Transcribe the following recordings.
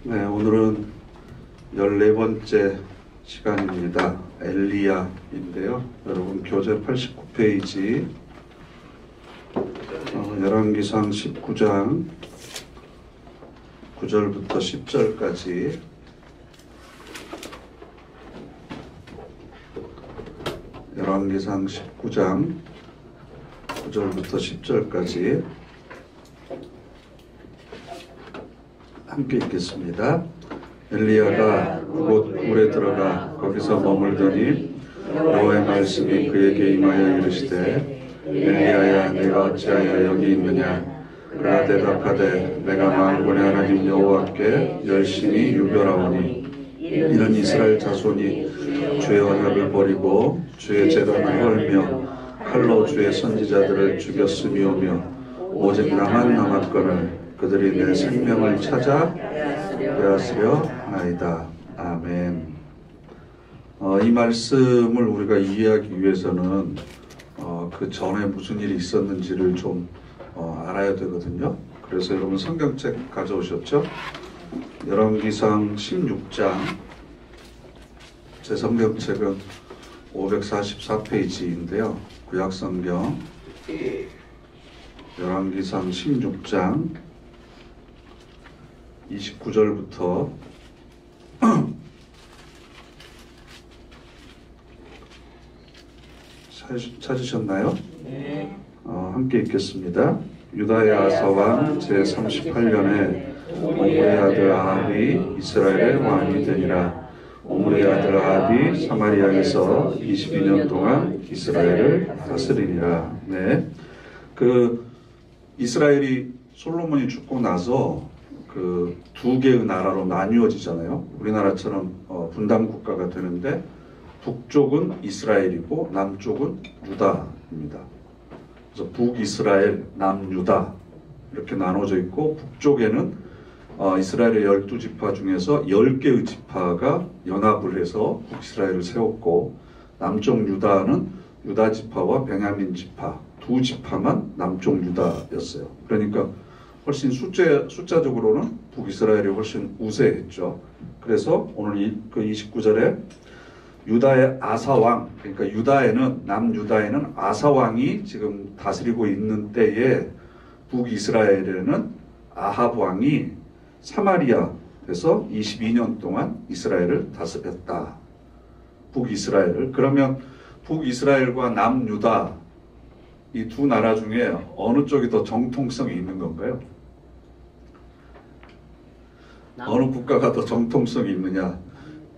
네, 오늘은 14번째 시간입니다. 엘리야인데요. 여러분 교재 89페이지 열왕기상 19장 9절부터 10절까지 열왕기상 19장 9절부터 10절까지 함께 읽겠습니다. 엘리야가 그곳 굴에 들어가 거기서 머물더니 여호와의 말씀이 그에게 임하여 이르시되 엘리야야 내가 어찌하여 여기 있느냐. 그가 대답하되 내가 만군의 하나님 여호와께 열심히 유별하오니 이는 이스라엘 자손이 주의 언약을 버리고 주의 제단을 헐며 칼로 주의 선지자들을 죽였음이오며 오직 나만 남았거늘 그들이 내 생명을 찾아 빼앗으려 하나이다. 아멘. 이 말씀을 우리가 이해하기 위해서는 그 전에 무슨 일이 있었는지를 좀 알아야 되거든요. 그래서 여러분 성경책 가져오셨죠? 열왕기상 16장, 제 성경책은 544페이지인데요. 구약성경 열왕기상 16장 29절부터 찾으셨나요? 네. 함께 읽겠습니다. 유다의 아사왕 제38년에 오므리의 아들 아합이 이스라엘의 왕이 되니라. 오므리의 아들 아합이 사마리아에서 22년 동안 이스라엘을 다스리니라. 네. 이스라엘이 솔로몬이 죽고 나서 두 개의 나라로 나뉘어지잖아요. 우리나라처럼 분단 국가가 되는데 북쪽은 이스라엘이고 남쪽은 유다입니다. 그래서 북이스라엘, 남유다 이렇게 나눠져 있고 북쪽에는 이스라엘의 12지파 중에서 10개의 지파가 연합을 해서 북이스라엘을 세웠고 남쪽 유다는 유다 지파와 베냐민 지파 두 지파만 남쪽 유다였어요. 그러니까 훨씬 숫자적으로는 북이스라엘이 훨씬 우세했죠. 그래서 오늘 그 29절에 유다의 아사왕, 그러니까 유다에는 남유다에는 아사왕이 지금 다스리고 있는 때에 북이스라엘에는 아합 왕이 사마리아에서 22년 동안 이스라엘을 다스렸다. 북이스라엘을. 그러면 북이스라엘과 남유다 이 두 나라 중에 어느 쪽이 더 정통성이 있는 건가요? 어느 국가가 더 정통성이 있느냐?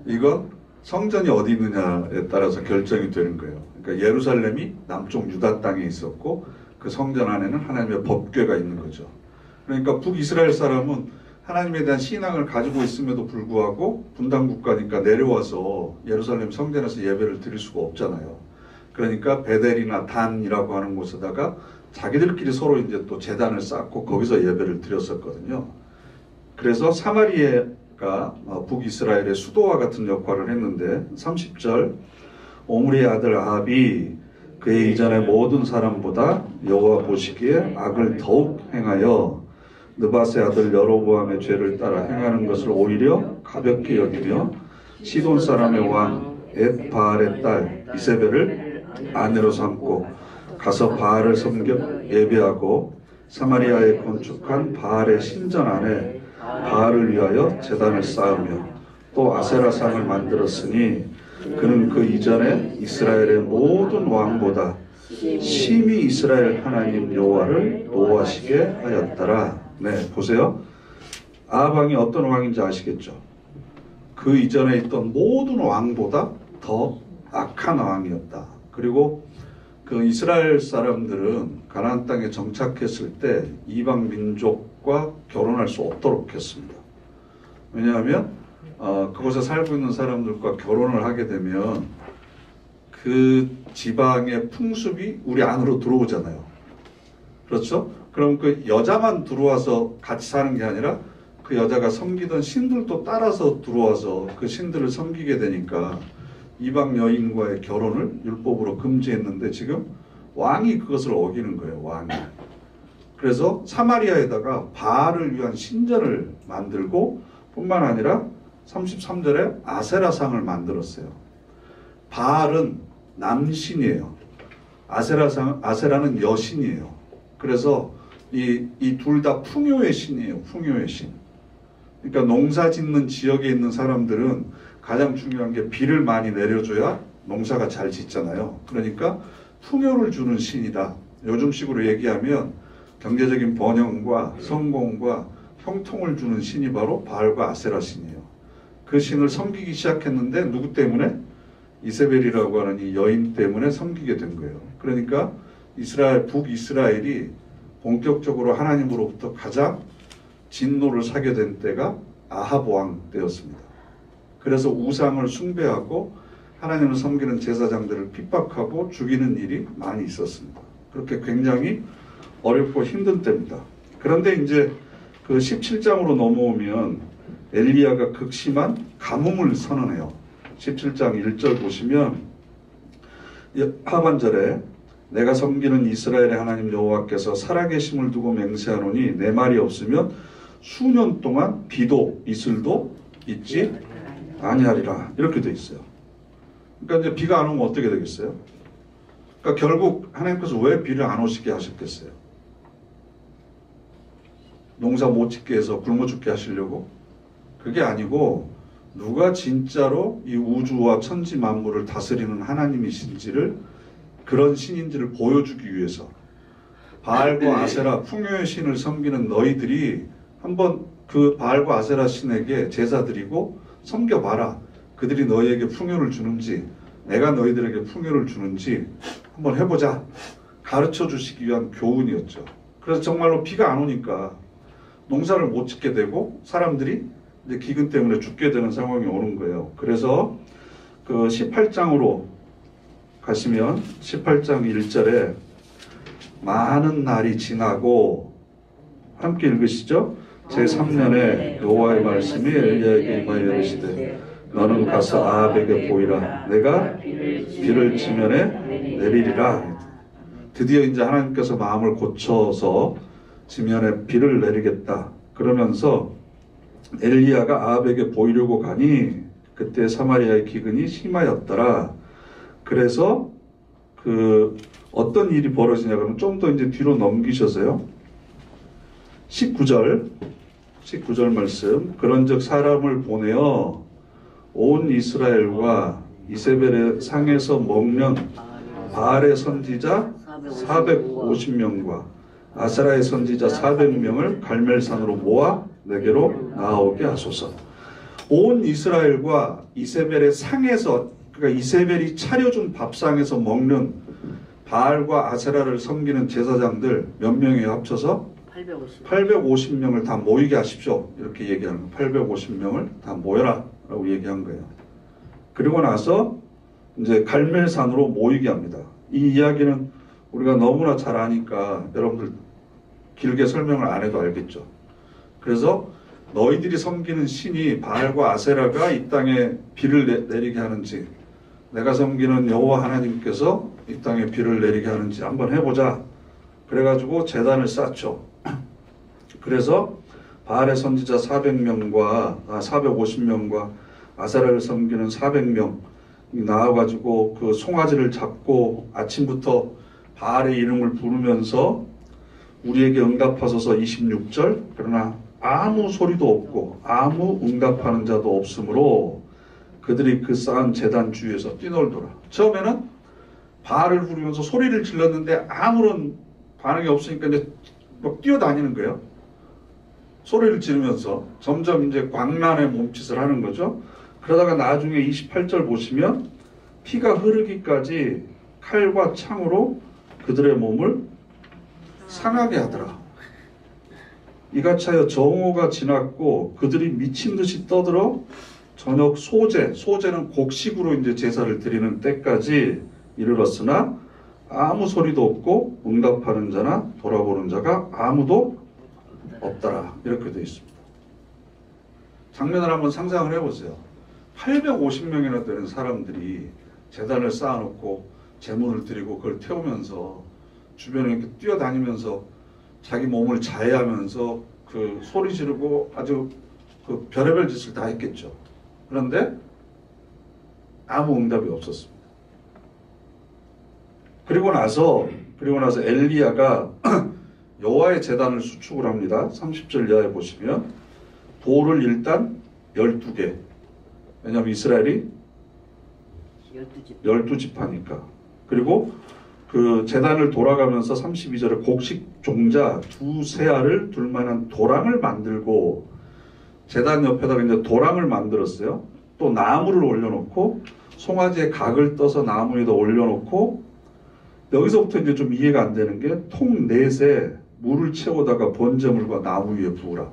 이건 성전이 어디 있느냐에 따라서 결정이 되는 거예요. 그러니까 예루살렘이 남쪽 유다 땅에 있었고 그 성전 안에는 하나님의 법궤가 있는 거죠. 그러니까 북이스라엘 사람은 하나님에 대한 신앙을 가지고 있음에도 불구하고 분단 국가니까 내려와서 예루살렘 성전에서 예배를 드릴 수가 없잖아요. 그러니까 베델이나 단이라고 하는 곳에다가 자기들끼리 서로 이제 또 제단을 쌓고 거기서 예배를 드렸었거든요. 그래서 사마리아가 북이스라엘의 수도와 같은 역할을 했는데 30절 오므리의 아들 아합이 그의 이전의 모든 사람보다 여호와 보시기에 악을 더욱 행하여 느밧의 아들 여로보암의 죄를 따라 행하는 것을 오히려 가볍게 여기며 시돈 사람의 왕 엣바알의 딸 이세벨을 아내로 삼고 가서 바알을 섬겨 예배하고 사마리아에 건축한 바알의 신전 안에 바알을 위하여 제단을 쌓으며 또 아세라상을 만들었으니 그는 그 이전에 이스라엘의 모든 왕보다 심히 이스라엘 하나님 여호와를 노하시게 하였더라. 네, 보세요. 아합 왕이 어떤 왕인지 아시겠죠? 그 이전에 있던 모든 왕보다 더 악한 왕이었다. 그리고 그 이스라엘 사람들은 가나안 땅에 정착했을 때 이방 민족과 결혼할 수 없도록 했습니다. 왜냐하면 그곳에 살고 있는 사람들과 결혼을 하게 되면 그 지방의 풍습이 우리 안으로 들어오잖아요. 그렇죠? 그럼 그 여자만 들어와서 같이 사는 게 아니라 그 여자가 섬기던 신들도 따라서 들어와서 그 신들을 섬기게 되니까 이방 여인과의 결혼을 율법으로 금지했는데 지금 왕이 그것을 어기는 거예요. 왕이. 그래서 사마리아에다가 바알을 위한 신전을 만들고 뿐만 아니라 33절에 아세라상을 만들었어요. 바알은 남신이에요. 아세라는 여신이에요. 그래서 이 둘 다 풍요의 신이에요. 풍요의 신. 그러니까 농사 짓는 지역에 있는 사람들은 가장 중요한 게 비를 많이 내려줘야 농사가 잘 짓잖아요. 그러니까 풍요를 주는 신이다. 요즘식으로 얘기하면 경제적인 번영과 성공과 형통을 주는 신이 바로 바알과 아세라 신이에요. 그 신을 섬기기 시작했는데 누구 때문에? 이세벨이라고 하는 이 여인 때문에 섬기게 된 거예요. 그러니까 북이스라엘이 본격적으로 하나님으로부터 가장 진노를 사게 된 때가 아합 왕 때였습니다. 그래서 우상을 숭배하고 하나님을 섬기는 제사장들을 핍박하고 죽이는 일이 많이 있었습니다. 그렇게 굉장히 어렵고 힘든 때입니다. 그런데 이제 그 17장으로 넘어오면 엘리야가 극심한 가뭄을 선언해요. 17장 1절 보시면 하반절에 내가 섬기는 이스라엘의 하나님 여호와께서 살아계심을 두고 맹세하노니 내 말이 없으면 수년 동안 비도 이슬도 있지 아니하리라. 이렇게 돼 있어요. 그러니까 이제 비가 안 오면 어떻게 되겠어요? 그러니까 결국 하나님께서 왜 비를 안 오시게 하셨겠어요? 농사 못 짓게 해서 굶어 죽게 하시려고? 그게 아니고 누가 진짜로 이 우주와 천지 만물을 다스리는 하나님이신지를 그런 신인지를 보여주기 위해서 바알과 아세라 풍요의 신을 섬기는 너희들이 한번 그 바알과 아세라 신에게 제사 드리고 섬겨봐라. 그들이 너희에게 풍요를 주는지 내가 너희들에게 풍요를 주는지 한번 해보자. 가르쳐 주시기 위한 교훈이었죠. 그래서 정말로 비가 안 오니까 농사를 못 짓게 되고 사람들이 이제 기근 때문에 죽게 되는 상황이 오는 거예요. 그래서 그 18장으로 가시면 18장 1절에 많은 날이 지나고 함께 읽으시죠. 제3년에 여호와의 말씀이 엘리야에게 임하여 이르시되 너는 가서 아합에게 보이라. 내가 비를 지면에 내리리라. 드디어 이제 하나님께서 마음을 고쳐서 지면에 비를 내리겠다. 그러면서 엘리야가 아합에게 보이려고 가니 그때 사마리아의 기근이 심하였더라. 그래서 그 어떤 일이 벌어지냐 그러면 좀 더 이제 뒤로 넘기셔서요. 19절 말씀. 그런즉 사람을 보내어 온 이스라엘과 이세벨의 상에서 먹는 바알의 선지자 450명과 아세라의 선지자 400명을 갈멜산으로 모아 내게로 나아오게 하소서. 온 이스라엘과 이세벨의 상에서, 그러니까 이세벨이 차려준 밥상에서 먹는 바알과 아세라를 섬기는 제사장들 몇 명이 합쳐서 850명을 다 모이게 하십시오. 이렇게 얘기하는 거예요. 850명을 다 모여라 라고 얘기한 거예요. 그리고 나서 이제 갈멜산으로 모이게 합니다. 이 이야기는 우리가 너무나 잘 아니까 여러분들 길게 설명을 안 해도 알겠죠. 그래서 너희들이 섬기는 신이 바알과 아세라가 이 땅에 비를 내리게 하는지, 내가 섬기는 여호와 하나님께서 이 땅에 비를 내리게 하는지 한번 해보자. 그래가지고 제단을 쌓죠. 그래서 바알의 선지자 450명과 아세라를 섬기는 400명 나와가지고 그 송아지를 잡고 아침부터 바알의 이름을 부르면서 우리에게 응답하소서 26절. 그러나 아무 소리도 없고 아무 응답하는 자도 없으므로 그들이 그 쌓은 제단 주위에서 뛰놀더라. 처음에는 바알을 부르면서 소리를 질렀는데 아무런 반응이 없으니까 이제 막 뛰어다니는 거예요. 소리를 지르면서 점점 이제 광란의 몸짓을 하는 거죠. 그러다가 나중에 28절 보시면 피가 흐르기까지 칼과 창으로 그들의 몸을 상하게 하더라. 이같이 하여 정오가 지났고 그들이 미친 듯이 떠들어 저녁 소제는 곡식으로 이제 제사를 드리는 때까지 이르렀으나 아무 소리도 없고 응답하는 자나 돌아보는 자가 아무도 없더라. 이렇게 되어 있습니다. 장면을 한번 상상을 해보세요. 850명이나 되는 사람들이 제단을 쌓아놓고 제문을 드리고 그걸 태우면서 주변에 이렇게 뛰어다니면서 자기 몸을 자해하면서 그 소리 지르고 아주 그 별의별 짓을 다 했겠죠. 그런데 아무 응답이 없었습니다. 그리고 나서 엘리야가 여호와의 제단을 수축을 합니다. 30절 이하에 보시면 돌을 일단 12개. 왜냐하면 이스라엘이 12지파니까. 그리고 그 제단을 돌아가면서 32절에 곡식 종자 두세 알을 둘 만한 도랑을 만들고, 제단 옆에다가 이제 도랑을 만들었어요. 또 나무를 올려놓고 송아지에 각을 떠서 나무 위에다 올려놓고, 여기서부터 이제 좀 이해가 안 되는 게 통 넷에 물을 채우다가 번제물과 나무 위에 부으라.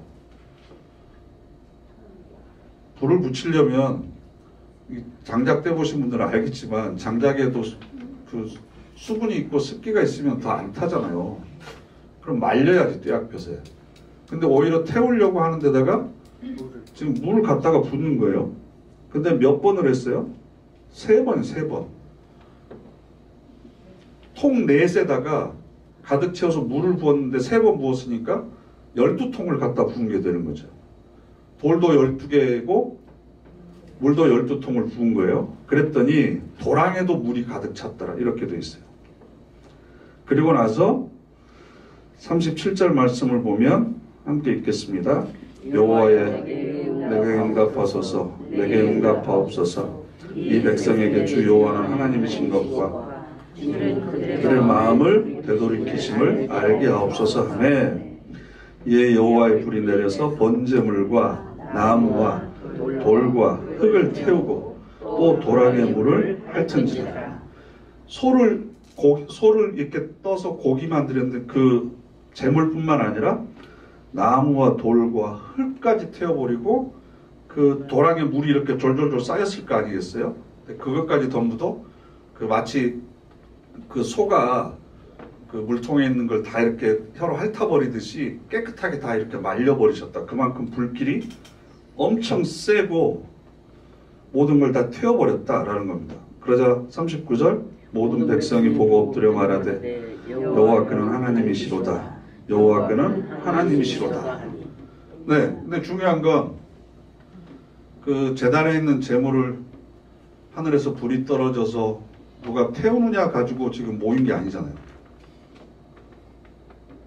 불을 붙이려면 장작 떼보신 분들은 알겠지만 장작에도 그 수분이 있고 습기가 있으면 더 안 타잖아요. 그럼 말려야지 떼약볕에. 근데 오히려 태우려고 하는 데다가 지금 물을 갖다가 붓는 거예요. 근데 몇 번을 했어요? 3번, 3번. 통 넷에다가 가득 채워서 물을 부었는데 3번 부었으니까 12통을 갖다 부은 게 되는 거죠. 돌도 12개고 물도 12통을 부은 거예요. 그랬더니 도랑에도 물이 가득 찼더라. 이렇게 돼 있어요. 그리고 나서 37절 말씀을 보면 함께 읽겠습니다. 여호와여 내게 응답하소서, 내게 응답하옵소서. 이 백성에게 주 여호와는 하나님이신 것과 그들의 마음을 되돌이키심을 알게 하옵소서 하며, 이에 여호와의 불이 내려서 번제물과 나무와 돌과 흙을 태우고 또 도랑의 물을 핥은지라. 소를 이렇게 떠서 고기 만들었는데 그 재물뿐만 아니라 나무와 돌과 흙까지 태워버리고 그 도랑에 물이 이렇게 졸졸졸 쌓였을 거 아니겠어요? 그것까지 전부도 그 마치 그 소가 그 물통에 있는 걸 다 이렇게 혀로 핥아버리듯이 깨끗하게 다 이렇게 말려버리셨다. 그만큼 불길이 엄청 세고 모든 걸 다 태워버렸다라는 겁니다. 그러자 39절 모든 백성이 보고 엎드려 말하되 여호와께는 하나님이시로다. 여호와께는 하나님이시로다. 네, 근데 중요한 건 그 제단에 있는 제물을 하늘에서 불이 떨어져서 누가 태우느냐 가지고 지금 모인 게 아니잖아요.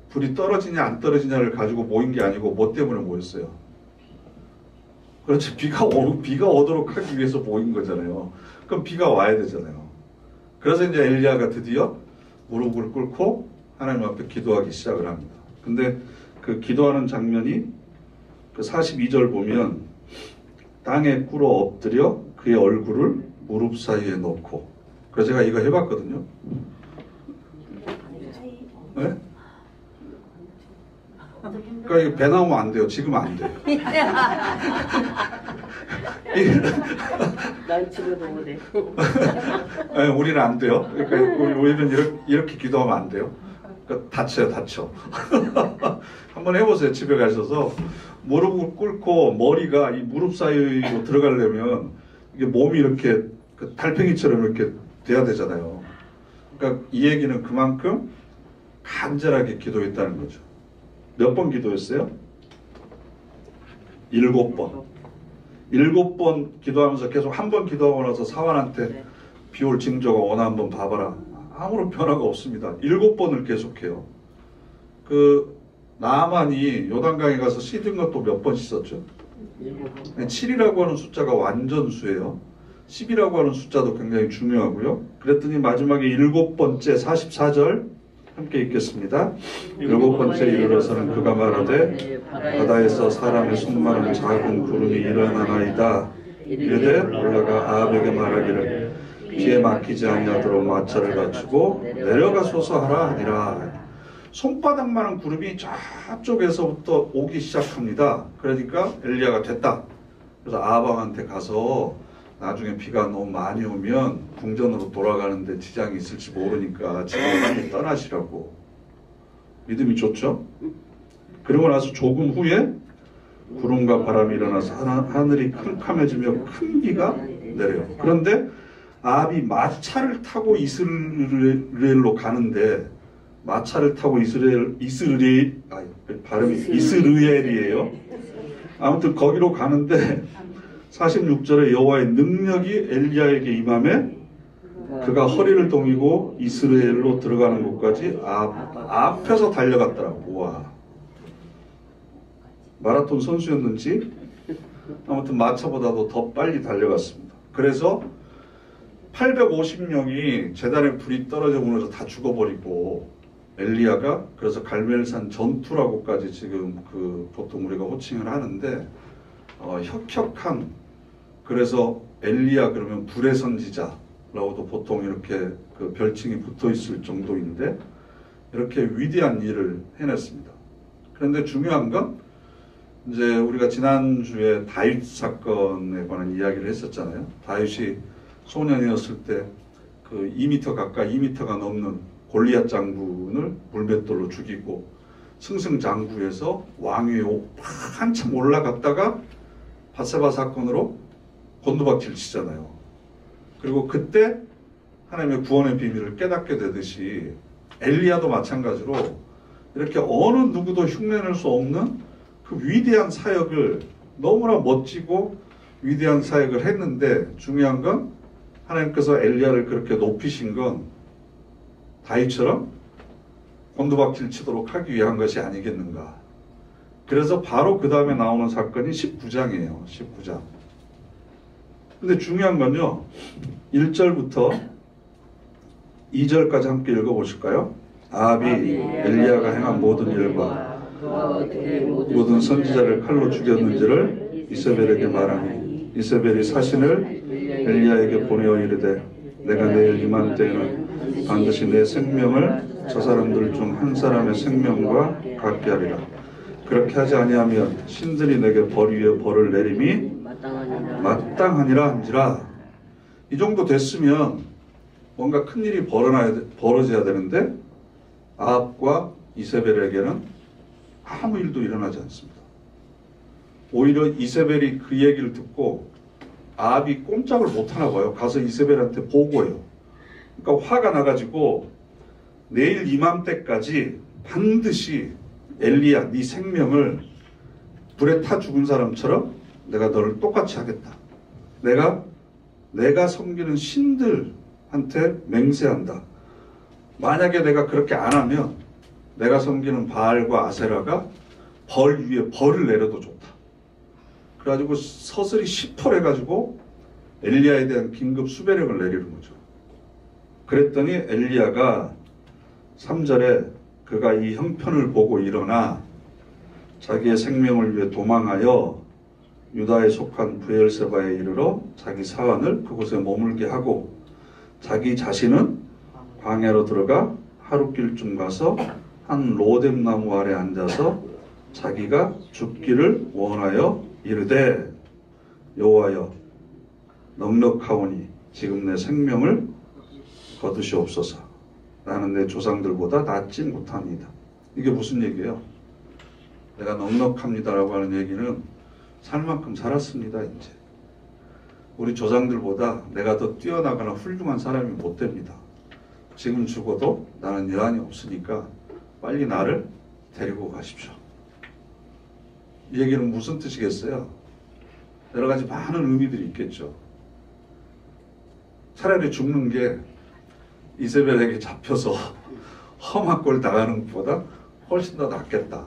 불이 떨어지냐 안 떨어지냐를 가지고 모인 게 아니고 뭐 때문에 모였어요? 그렇지, 비가 오도록 하기 위해서 모인 거잖아요. 그럼 비가 와야 되잖아요. 그래서 이제 엘리야가 드디어 무릎을 꿇고 하나님 앞에 기도하기 시작을 합니다. 근데 그 기도하는 장면이 그 42절 보면 땅에 꿇어 엎드려 그의 얼굴을 무릎 사이에 놓고, 그래서 제가 이거 해봤거든요. 네? 그러니까 이거 배 나오면 안 돼요. 지금 안 돼요. 난 집에 너무 돼. 네, 우리는 안 돼요. 그러니까 우리는 이렇게 기도하면 안 돼요. 그러니까 다쳐. 한번 해보세요. 집에 가셔서 무릎을 꿇고 머리가 이 무릎 사이로 들어가려면 이게 몸이 이렇게 그 달팽이처럼 이렇게 돼야 되잖아요. 그러니까 이 얘기는 그만큼 간절하게 기도했다는 거죠. 몇 번 기도했어요? 7번. 7번 기도하면서 계속 한 번 기도하고 나서 사환한테 비올 징조가 오나 한번 봐봐라. 아무런 변화가 없습니다. 7번을 계속해요. 그 나아만이 요단강에 가서 씻은 것도 몇 번 씻었죠? 7이라고 하는 숫자가 완전수예요. 10이라고 하는 숫자도 굉장히 중요하고요. 그랬더니 마지막에 7번째 44절 함께 읽겠습니다. 7번째 이르러서는 그가 말하되 바다에서 사람의 손만한 작은 구름이 일어나나이다. 이르되 올라가 아합에게 말하기를 비에 막히지 아니하도록 마차를 갖추고 내려가소서 하라 하니라. 손바닥만한 구름이 저쪽에서부터 오기 시작합니다. 그러니까 엘리야가 됐다. 그래서 아합한테 가서 나중에 비가 너무 많이 오면 궁전으로 돌아가는데 지장이 있을지 모르니까 지금 빨리 떠나시라고. 믿음이 좋죠? 그리고 나서 조금 후에 구름과 바람이 일어나서 하늘이 캄캄해지며 큰 비가 내려요. 그런데 아합이 마차를 타고 이스라엘로 가는데, 마차를 타고 이스라엘이에요. 아무튼 거기로 가는데 46절에 여호와의 능력이 엘리야에게 임함에 그가 허리를 동이고 이스라엘로 들어가는 곳까지 앞에서 달려갔더라고. 와. 마라톤 선수였는지 아무튼 마차보다도 더 빨리 달려갔습니다. 그래서 850명이 제단에 불이 떨어져 무너져 다 죽어버리고 엘리야가 그래서 갈멜산 전투라고까지 지금 보통 우리가 호칭을 하는데 혁혁한, 그래서 엘리야 그러면 불의 선지자라고도 보통 이렇게 그 별칭이 붙어 있을 정도인데 이렇게 위대한 일을 해냈습니다. 그런데 중요한 건 이제 우리가 지난주에 다윗 사건에 관한 이야기를 했었잖아요. 다윗이 소년이었을 때 그 2m 가까이 2m가 넘는 골리앗 장군을 물맷돌로 죽이고 승승장구해서 왕위에 한참 올라갔다가 밧세바 사건으로 곤두박질 치잖아요. 그리고 그때 하나님의 구원의 비밀을 깨닫게 되듯이 엘리야도 마찬가지로 이렇게 어느 누구도 흉내낼 수 없는 그 위대한 사역을, 너무나 멋지고 위대한 사역을 했는데 중요한 건 하나님께서 엘리야를 그렇게 높이신 건 다윗처럼 곤두박질 치도록 하기 위한 것이 아니겠는가. 그래서 바로 그 다음에 나오는 사건이 19장이에요. 19장. 근데 중요한 건요, 1절부터 2절까지 함께 읽어보실까요? 아합이 엘리야가 행한 모든 일과 모든 선지자를 칼로 죽였는지를 이세벨에게 말하니 이세벨이 사신을 엘리야에게 보내어 이르되 내가 내일 이맘때에는 반드시 내 생명을 저 사람들 중 한 사람의 생명과 같게 하리라. 그렇게 하지 아니하면 신들이 내게 벌 위에 벌을 내림이 마땅하니라 한지라. 이 정도 됐으면 뭔가 큰일이 벌어져야 되는데 아합과 이세벨에게는 아무 일도 일어나지 않습니다. 오히려 이세벨이 그 얘기를 듣고 아합이 꼼짝을 못하나 봐요. 가서 이세벨한테 보고해요. 그러니까 화가 나가지고 내일 이맘때까지 반드시 엘리야 네 생명을 불에 타 죽은 사람처럼 내가 너를 똑같이 하겠다. 내가 섬기는 신들한테 맹세한다. 만약에 내가 그렇게 안 하면 내가 섬기는 바알과 아세라가 벌 위에 벌을 내려도 좋다. 그래가지고 서슬이 시펄해가지고 엘리야에 대한 긴급 수배령을 내리는 거죠. 그랬더니 엘리야가 3절에 그가 이 형편을 보고 일어나 자기의 생명을 위해 도망하여 유다에 속한 브엘세바에 이르러 자기 사환을 그곳에 머물게 하고 자기 자신은 광야로 들어가 하룻길쯤 가서 한 로뎀 나무 아래 앉아서 자기가 죽기를 원하여 이르되 여호와여 넉넉하오니 지금 내 생명을 거두시옵소서. 나는 내 조상들보다 낫지 못합니다. 이게 무슨 얘기예요? 내가 넉넉합니다라고 하는 얘기는 살 만큼 살았습니다. 이제 우리 조상들보다 내가 더 뛰어나거나 훌륭한 사람이 못 됩니다. 지금 죽어도 나는 여한이 없으니까 빨리 나를 데리고 가십시오. 이 얘기는 무슨 뜻이겠어요? 여러 가지 많은 의미들이 있겠죠. 차라리 죽는 게 이세벨에게 잡혀서 험한 꼴 당하는 것보다 훨씬 더 낫겠다.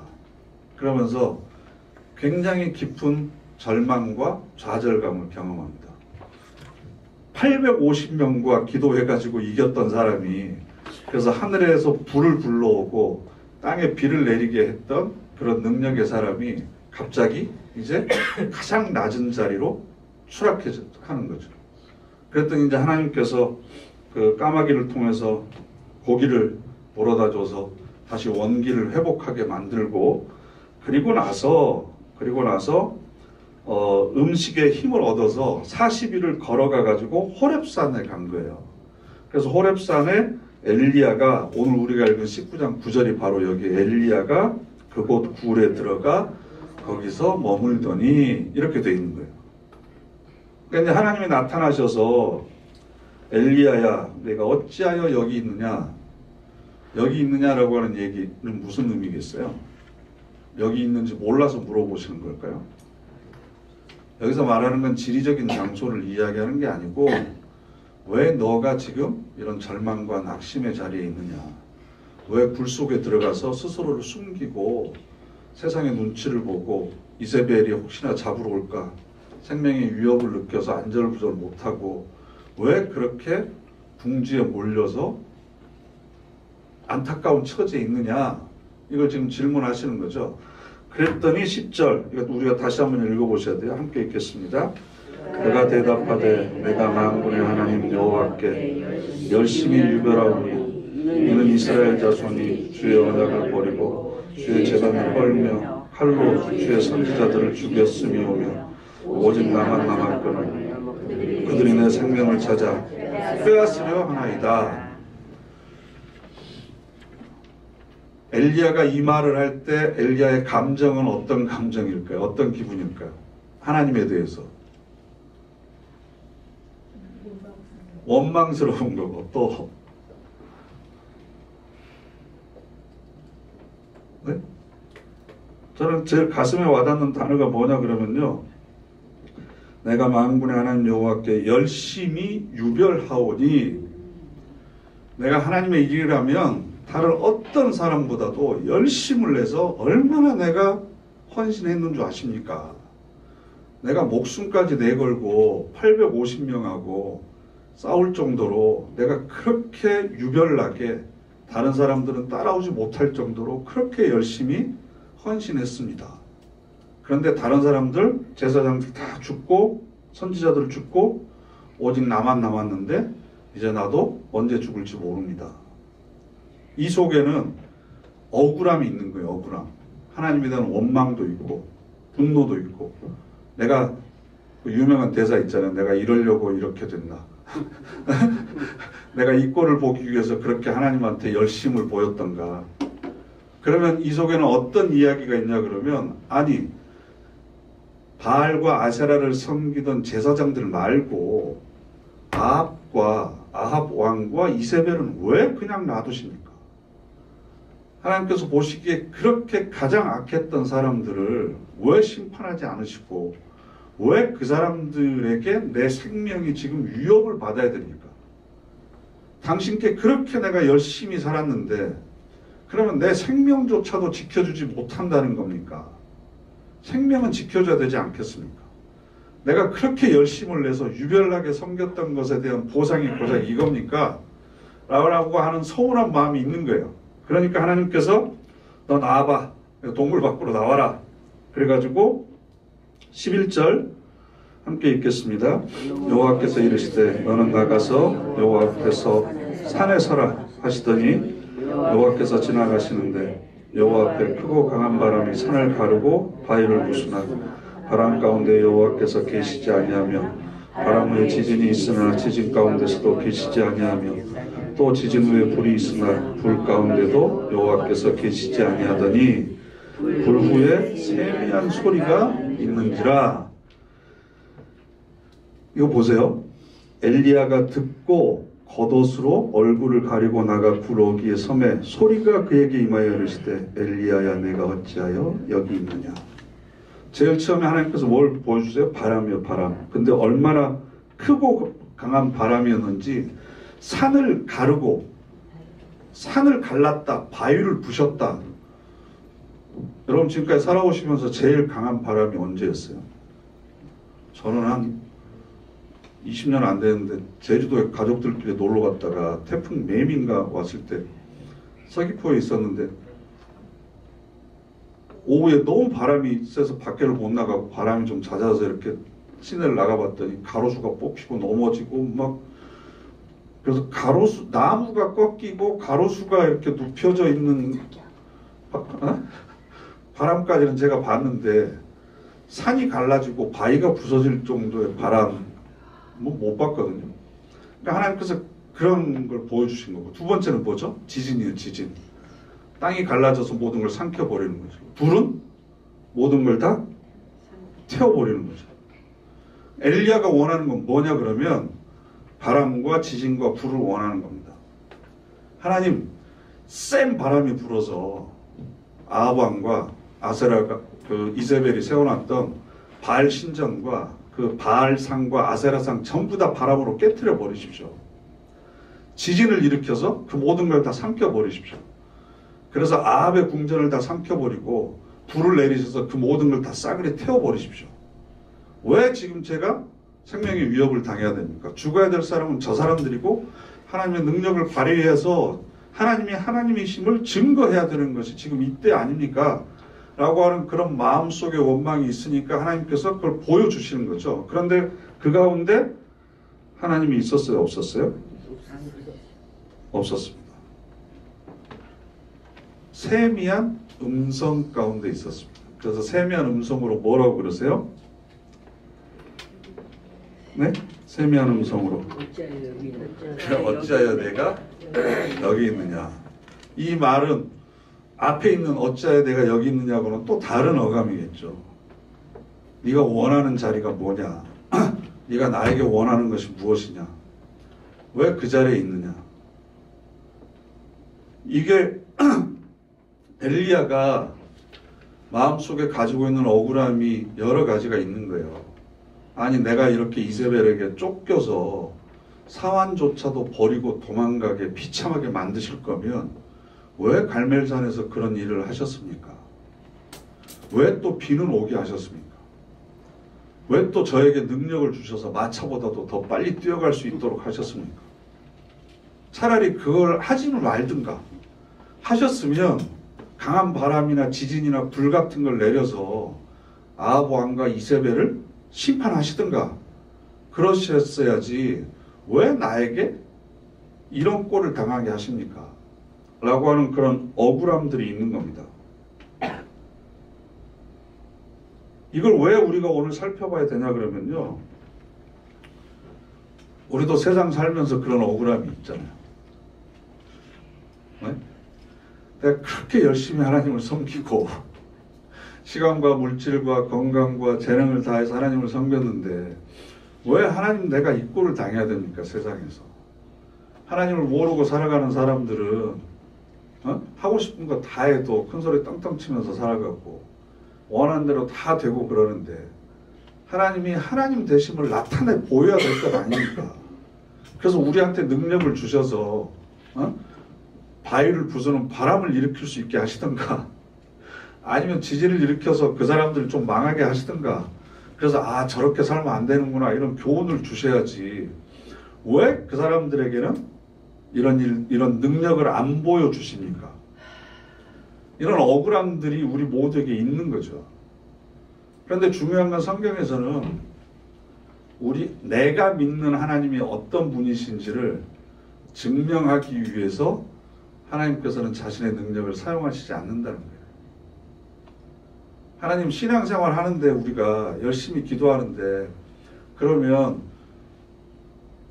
그러면서 굉장히 깊은 절망과 좌절감을 경험합니다. 850명과 기도해가지고 이겼던 사람이 그래서 하늘에서 불을 불러오고 땅에 비를 내리게 했던 그런 능력의 사람이 갑자기 이제 가장 낮은 자리로 추락하는 거죠. 그랬더니 이제 하나님께서 그 까마귀를 통해서 고기를 물어다 줘서 다시 원기를 회복하게 만들고 그리고 나서 음식의 힘을 얻어서 40일을 걸어가 가지고 호렙산에 간 거예요. 그래서 호렙산에 엘리야가 오늘 우리가 읽은 19장 9절이 바로 여기 엘리야가 그곳 굴에 들어가 거기서 머물더니 이렇게 돼 있는 거예요. 그러니까 하나님이 나타나셔서 엘리야야 내가 어찌하여 여기 있느냐라고 하는 얘기는 무슨 의미겠어요? 여기 있는지 몰라서 물어보시는 걸까요? 여기서 말하는 건 지리적인 장소를 이야기하는 게 아니고 왜 너가 지금 이런 절망과 낙심의 자리에 있느냐, 왜 불 속에 들어가서 스스로를 숨기고 세상의 눈치를 보고 이세벨이 혹시나 잡으러 올까 생명의 위협을 느껴서 안절부절 못하고 왜 그렇게 궁지에 몰려서 안타까운 처지에 있느냐, 이걸 지금 질문하시는 거죠. 그랬더니 10절, 이거 우리가 다시 한번 읽어보셔야 돼요. 함께 읽겠습니다. 그가 대답하되 내가 만군의 하나님 여호와께 열심히 유별하오니 이는 이스라엘 자손이 주의 언약을 버리고 주의 제단을 헐며 칼로 주의 선지자들을 죽였음이오며 오직 나만 남았거늘 그들이 내 생명을 찾아 빼앗으려 하나이다. 엘리야가 이 말을 할 때 엘리야의 감정은 어떤 감정일까요? 어떤 기분일까요? 하나님에 대해서 원망스러운 거고, 또 네? 저는 제일 가슴에 와닿는 단어가 뭐냐 그러면요, 내가 만군의 하나님 여호와께 열심히 유별하오니, 내가 하나님의 일이라면 다른 어떤 사람보다도 열심을 내서 얼마나 내가 헌신했는 줄 아십니까? 내가 목숨까지 내걸고 850명하고 싸울 정도로 내가 그렇게 유별나게 다른 사람들은 따라오지 못할 정도로 그렇게 열심히 헌신했습니다. 그런데 다른 사람들, 제사장들 다 죽고 선지자들 죽고 오직 나만 남았는데 이제 나도 언제 죽을지 모릅니다. 이 속에는 억울함이 있는 거예요. 억울함. 하나님에 대한 원망도 있고 분노도 있고, 내가 그 유명한 대사 있잖아요. 내가 이러려고 이렇게 됐나. 내가 이 꼴을 보기 위해서 그렇게 하나님한테 열심을 보였던가. 그러면 이 속에는 어떤 이야기가 있냐 그러면, 아니 바알과 아세라를 섬기던 제사장들 말고 아합 왕과 이세벨은 왜 그냥 놔두십니까? 하나님께서 보시기에 그렇게 가장 악했던 사람들을 왜 심판하지 않으시고 왜 그 사람들에게 내 생명이 지금 위협을 받아야 됩니까? 당신께 그렇게 내가 열심히 살았는데 그러면 내 생명조차도 지켜주지 못한다는 겁니까? 생명은 지켜줘야 되지 않겠습니까? 내가 그렇게 열심을 내서 유별나게 섬겼던 것에 대한 보상이 고작 이겁니까? 라고 하는 서운한 마음이 있는 거예요. 그러니까 하나님께서 너 나와봐, 동굴 밖으로 나와라. 그래가지고 11절 함께 읽겠습니다. 여호와께서 이르시되 너는 나가서 여호와 앞에서 산에 서라 하시더니 여호와께서 지나가시는데 여호와 앞에 크고 강한 바람이 산을 가르고 바위를 부수나 바람 가운데 여호와께서 계시지 아니하며 바람 후에 지진이 있으나 지진 가운데서도 계시지 아니하며 또 지진 후에 불이 있으나 불 가운데도 여호와께서 계시지 아니하더니 불 후에 세미한 소리가 있는지라. 이거 보세요. 엘리야가 듣고 겉옷으로 얼굴을 가리고 나가 구러기에 섬에 소리가 그에게 임하여 이르시되 엘리야야 내가 어찌하여 여기 있느냐. 제일 처음에 하나님께서 뭘 보여주세요? 바람이요, 바람. 근데 얼마나 크고 강한 바람이었는지, 산을 가르고 산을 갈랐다, 바위를 부셨다. 여러분 지금까지 살아오시면서 제일 강한 바람이 언제였어요? 저는 한 20년 안 되는데 제주도에 가족들끼리 놀러 갔다가 태풍 매미인가 왔을 때 서귀포에 있었는데 오후에 너무 바람이 세서 밖에를 못 나가고 바람이 좀 잦아서 이렇게 시내를 나가봤더니 가로수가 뽑히고 넘어지고 막, 그래서 가로수, 나무가 꺾이고 가로수가 이렇게 눕혀져 있는 바람까지는 제가 봤는데 산이 갈라지고 바위가 부서질 정도의 바람 못 봤거든요. 그러니까 하나님께서 그런 걸 보여주신 거고, 두 번째는 뭐죠? 지진이에요. 지진. 땅이 갈라져서 모든 걸 삼켜버리는 거죠. 불은 모든 걸 다 태워버리는 거죠. 엘리야가 원하는 건 뭐냐 그러면 바람과 지진과 불을 원하는 겁니다. 하나님, 센 바람이 불어서 아합 왕과 아세라가 그 이세벨이 세워놨던 바알 신전과 그 바알상과 아세라상 전부 다 바람으로 깨트려 버리십시오. 지진을 일으켜서 그 모든 걸 다 삼켜 버리십시오. 그래서 아합의 궁전을 다 삼켜 버리고 불을 내리셔서 그 모든 걸 다 싸그리 태워 버리십시오. 왜 지금 제가 생명의 위협을 당해야 됩니까? 죽어야 될 사람은 저 사람들이고 하나님의 능력을 발휘해서 하나님이 하나님이심을 증거해야 되는 것이 지금 이때 아닙니까? 라고 하는 그런 마음속의 원망이 있으니까 하나님께서 그걸 보여주시는 거죠. 그런데 그 가운데 하나님이 있었어요? 없었어요? 없었습니다. 세미한 음성 가운데 있었습니다. 그래서 세미한 음성으로 뭐라고 그러세요? 네? 세미한 음성으로 어찌하여 내가 여기 있느냐. 이 말은 앞에 있는 어찌하여 내가 여기 있느냐고는 또 다른 어감이겠죠. 네가 원하는 자리가 뭐냐. 네가 나에게 원하는 것이 무엇이냐. 왜 그 자리에 있느냐. 이게 엘리야가 마음속에 가지고 있는 억울함이 여러 가지가 있는 거예요. 아니 내가 이렇게 이세벨에게 쫓겨서 사환조차도 버리고 도망가게 비참하게 만드실 거면 왜 갈멜산에서 그런 일을 하셨습니까? 왜 또 비는 오게 하셨습니까? 왜 또 저에게 능력을 주셔서 마차보다도 더 빨리 뛰어갈 수 있도록 하셨습니까? 차라리 그걸 하지는 말든가. 하셨으면 강한 바람이나 지진이나 불 같은 걸 내려서 아합 왕과 이세벨을 심판하시든가 그러셨어야지 왜 나에게 이런 꼴을 당하게 하십니까? 라고 하는 그런 억울함들이 있는 겁니다. 이걸 왜 우리가 오늘 살펴봐야 되냐 그러면요. 우리도 세상 살면서 그런 억울함이 있잖아요. 네? 내가 그렇게 열심히 하나님을 섬기고 시간과 물질과 건강과 재능을 다해서 하나님을 섬겼는데 왜 하나님 내가 이 꼴을 당해야 됩니까? 세상에서. 하나님을 모르고 살아가는 사람들은 하고 싶은 거 다 해도 큰 소리 떵떵 치면서 살아가고 원하는 대로 다 되고 그러는데 하나님이 하나님 되심을 나타내 보여야 될 것 아닙니까? 그래서 우리한테 능력을 주셔서 바위를 부수는 바람을 일으킬 수 있게 하시던가 아니면 지진을 일으켜서 그 사람들을 좀 망하게 하시던가 그래서 아 저렇게 살면 안 되는구나 이런 교훈을 주셔야지 왜 그 사람들에게는 이런 능력을 안 보여주십니까? 이런 억울함들이 우리 모두에게 있는 거죠. 그런데 중요한 건 성경에서는 내가 믿는 하나님이 어떤 분이신지를 증명하기 위해서 하나님께서는 자신의 능력을 사용하시지 않는다는 거예요. 하나님 신앙생활 하는데 우리가 열심히 기도하는데 그러면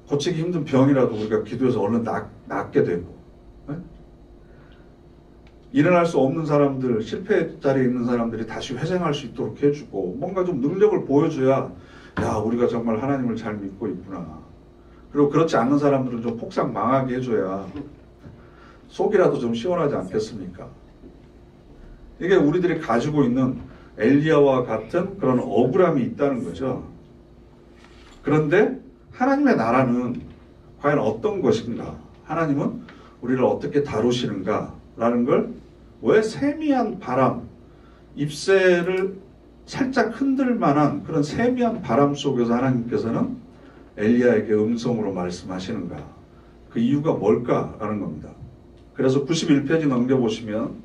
고치기 힘든 병이라도 우리가 기도해서 얼른 낫게 되고 네? 일어날 수 없는 사람들 실패 자리에 있는 사람들이 다시 회생할 수 있도록 해주고 뭔가 좀 능력을 보여줘야 야 우리가 정말 하나님을 잘 믿고 있구나. 그리고 그렇지 않는 사람들은 좀 폭삭 망하게 해줘야 속이라도 좀 시원하지 않겠습니까? 이게 우리들이 가지고 있는 엘리야와 같은 그런 억울함이 있다는 거죠. 그런데 하나님의 나라는 과연 어떤 것인가? 하나님은 우리를 어떻게 다루시는가? 라는 걸 왜 세미한 바람, 잎새를 살짝 흔들 만한 그런 세미한 바람 속에서 하나님께서는 엘리야에게 음성으로 말씀하시는가? 그 이유가 뭘까라는 겁니다. 그래서 91페이지 넘겨보시면